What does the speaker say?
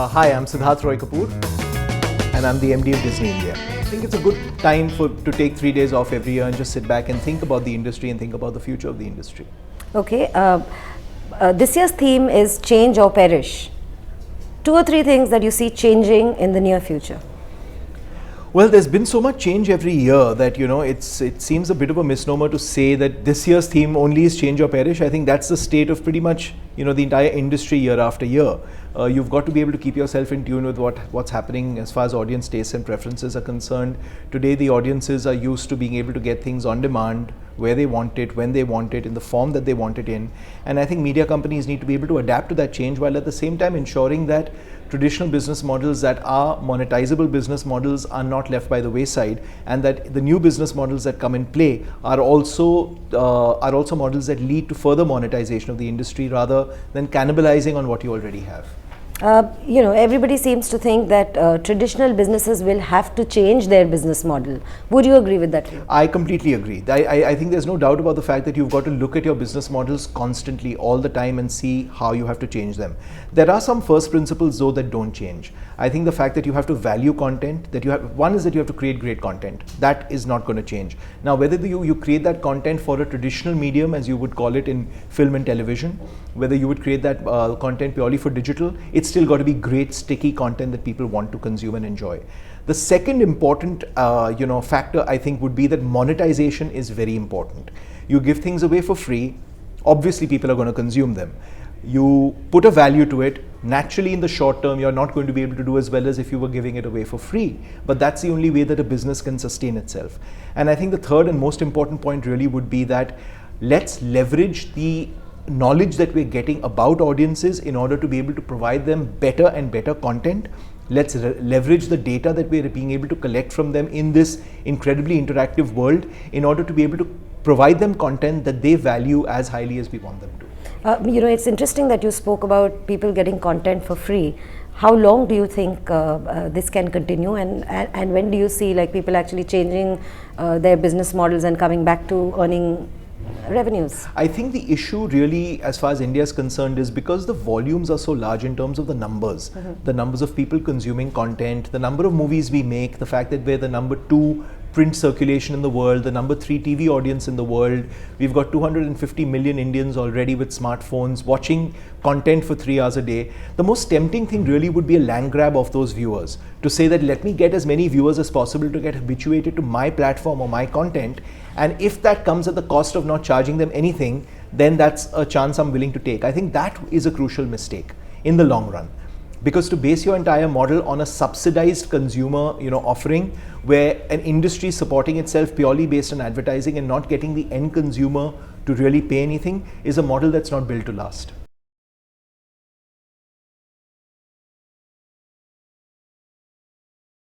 Hi, I'm Siddharth Roy Kapur and I'm the MD of Disney India. I think it's a good time to take 3 days off every year and just sit back and think about the industry and think about the future of the industry. Okay, this year's theme is change or perish. 2 or 3 things that you see changing in the near future. Well, there's been so much change every year that, it seems a bit of a misnomer to say that this year's theme only is change or perish. I think that's the state of pretty much, the entire industry year after year. You've got to be able to keep yourself in tune with what's happening as far as audience tastes and preferences are concerned. Today, the audiences are used to being able to get things on demand, where they want it, when they want it, in the form that they want it in. And I think media companies need to be able to adapt to that change while at the same time ensuring that traditional business models that are monetizable business models are not left by the wayside, and that the new business models that come in play are also models that lead to further monetization of the industry rather than cannibalizing on what you already have. Everybody seems to think that traditional businesses will have to change their business model. Would you agree with that? I completely agree. I think there's no doubt about the fact that you've got to look at your business models constantly all the time and see how you have to change them. There are some first principles though that don't change. I think the fact that you have to value content, one is that you have to create great content. That is not going to change. Now, whether you create that content for a traditional medium, as you would call it in film and television, whether you would create that content purely for digital, it's still got to be great, sticky content that people want to consume and enjoy. The second important factor, I think, would be that monetization is very important. You give things away for free, obviously people are going to consume them. You put a value to it. Naturally, in the short term, you're not going to be able to do as well as if you were giving it away for free. But that's the only way that a business can sustain itself. And I think the third and most important point really would be that let's leverage the knowledge that we're getting about audiences in order to be able to provide them better and better content. Let's leverage the data that we're being able to collect from them in this incredibly interactive world in order to be able to provide them content that they value as highly as we want them to. It's interesting that you spoke about people getting content for free. How long do you think this can continue, and when do you see people actually changing their business models and coming back to earning revenues? I think the issue really, as far as India is concerned, is because the volumes are so large in terms of the numbers, the numbers of people consuming content, the number of movies we make, the fact that we're the number 2 print circulation in the world, the number 3 TV audience in the world. We've got 250 million Indians already with smartphones watching content for 3 hours a day. The most tempting thing really would be a land grab of those viewers, to say that let me get as many viewers as possible to get habituated to my platform or my content, and if that comes at the cost of not charging them anything, then that's a chance I'm willing to take. I think that is a crucial mistake in the long run. Because to base your entire model on a subsidized consumer, offering, where an industry is supporting itself purely based on advertising and not getting the end consumer to really pay anything, is a model that's not built to last.